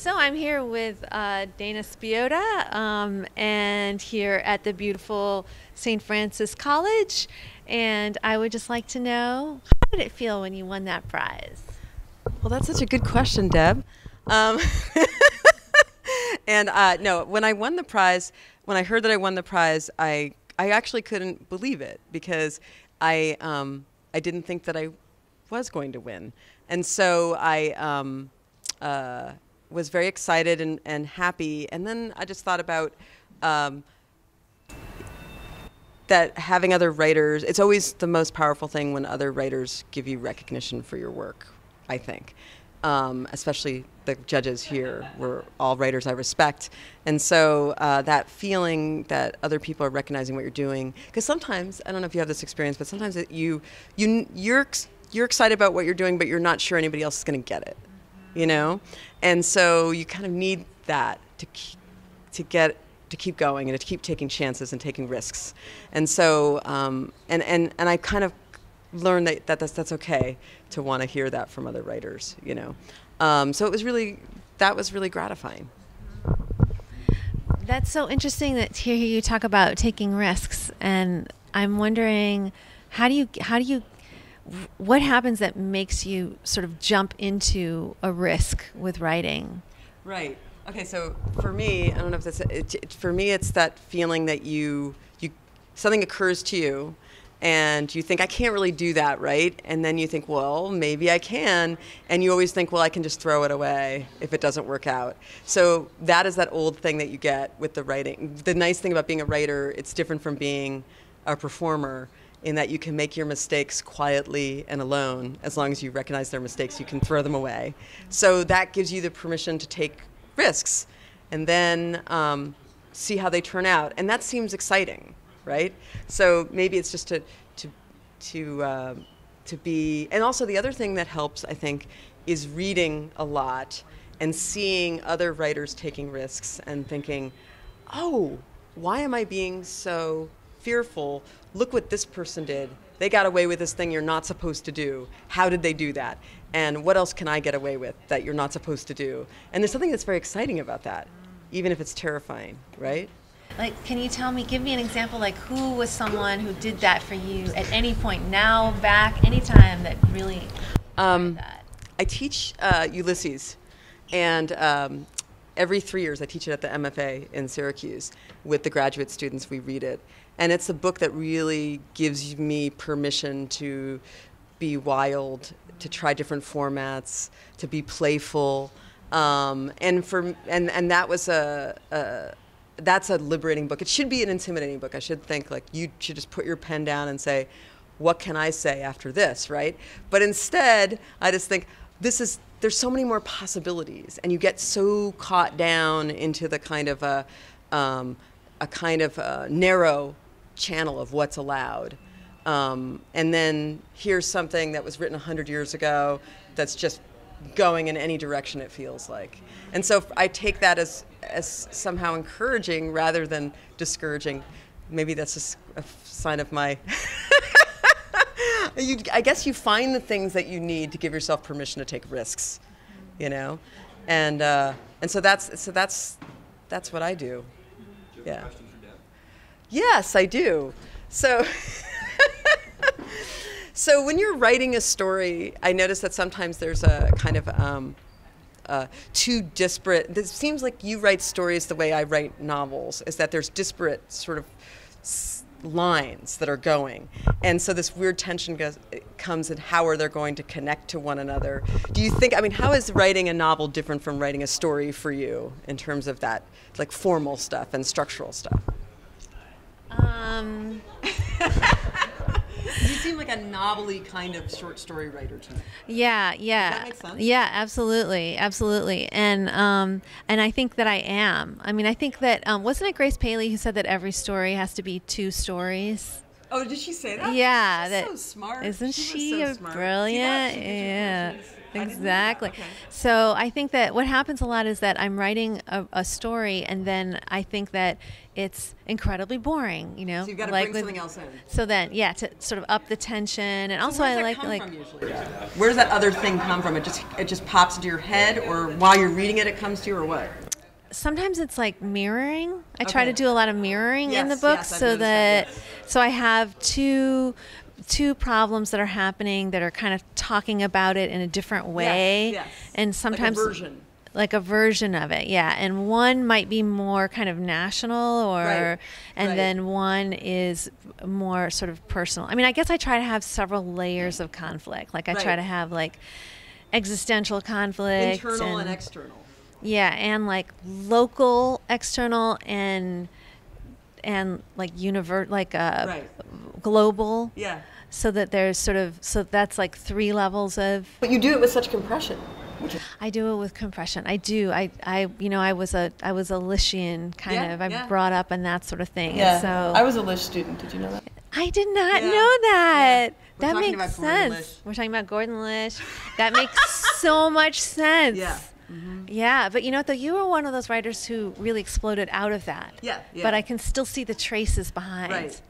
So I'm here with Dana Spiotta, and here at the beautiful St. Francis College, and I would just like to know, how did it feel when you won that prize? Well, that's such a good question, Deb. And no, when I won the prize, when I heard that I won the prize, I actually couldn't believe it because I didn't think that I was going to win, and so I was very excited and happy. And then I just thought about that having other writers, it's always the most powerful thing when other writers give you recognition for your work, I think. Especially the judges here were all writers I respect. And so that feeling that other people are recognizing what you're doing, because sometimes, I don't know if you have this experience, but sometimes you're excited about what you're doing, but you're not sure anybody else is going to get it, you know? And so you kind of need that to keep going and to keep taking chances and taking risks. And so, and I kind of learned that's okay to want to hear that from other writers, you know. So that was really gratifying. That's so interesting to hear you talk about taking risks, and I'm wondering, what happens that makes you sort of jump into a risk with writing? Right. Okay. So for me, I don't know if that's for me. It's that feeling that something occurs to you, and you think, I can't really do that, right? And then you think, well, maybe I can. And you always think, well, I can just throw it away if it doesn't work out. So that is that old thing that you get with the writing. The nice thing about being a writer, it's different from being a performer in that you can make your mistakes quietly and alone. As long as you recognize their mistakes, you can throw them away. So that gives you the permission to take risks and then see how they turn out. And that seems exciting. Right, so maybe it's just to be, and also the other thing that helps, I think, is reading a lot and seeing other writers taking risks and thinking, oh, why am I being so fearful? Look what this person did. They got away with this thing you're not supposed to do. How did they do that? And what else can I get away with that you're not supposed to do? And there's something that's very exciting about that, even if it's terrifying, right? Like, can you give me an example, like who was someone who did that for you at any point, now, back, anytime that really that? I teach Ulysses, and every 3 years I teach it at the MFA in Syracuse. With the graduate students, we read it. And it's a book that really gives me permission to be wild, to try different formats, to be playful. And that was that's a liberating book. It should be an intimidating book. I should think like you should just put your pen down and say, what can I say after this, right? But instead, I just think there's so many more possibilities, and you get so caught down into the kind of a narrow channel of what's allowed. And then here's something that was written 100 years ago that's just going in any direction it feels like. And so I take that as somehow encouraging rather than discouraging. Maybe that's just a sign of my I guess you find the things that you need to give yourself permission to take risks, you know? And so that's what I do. Do you have a question for Deb? Yes, I do. So So when you're writing a story, I notice that sometimes there's a kind of two disparate, it seems like you write stories the way I write novels, is that there's disparate sort of lines that are going. And so this weird tension comes in how are they going to connect to one another. Do you think, how is writing a novel different from writing a story for you in terms of that, like formal stuff and structural stuff? You seem like a novel-y kind of short story writer to me. Yeah. Does that make sense? Yeah, absolutely. And I think that I am. I think that wasn't it Grace Paley who said that every story has to be two stories? Oh, did she say that? Yeah, She's so smart. Isn't she she so smart. brilliant? See that? Yeah. Exactly. Okay. So I think that what happens a lot is that I'm writing a story, and then I think that it's incredibly boring, So you've got to like bring with- something else in. So then, yeah, to sort of up the tension, and also Where does I that like come from usually? Where does that other thing come from? It just pops into your head, or while you're reading it, it comes to you, or what? sometimes it's like mirroring. I try Okay. to do a lot of mirroring in the Yes, book, yes, I've so noticed that, that so I have two problems that are happening that are kind of talking about it in a different way, yes. and sometimes Like a version. of it, yeah. And one might be more kind of national, or Right, and right. then one is more sort of personal. I mean, I guess I try to have several layers of conflict. Like I try Right. to have like existential conflict, Internal and external. yeah, and like local, external, and like Right. global. Yeah. So that there's so that's like 3 levels of. But you do it with such compression. I do it with compression. I do. I was a Lishian kind Yeah, of. I'm yeah. brought up in that sort of thing. Yeah, And so I was a Lish student. Did you know that? I did not Yeah, know that. yeah. We're That talking makes about Gordon sense. Lish. We're talking about Gordon Lish. That makes so much sense. Yeah. Yeah, but you know what though? You were one of those writers who really exploded out of that. Yeah, yeah. But I can still see the traces behind. Right.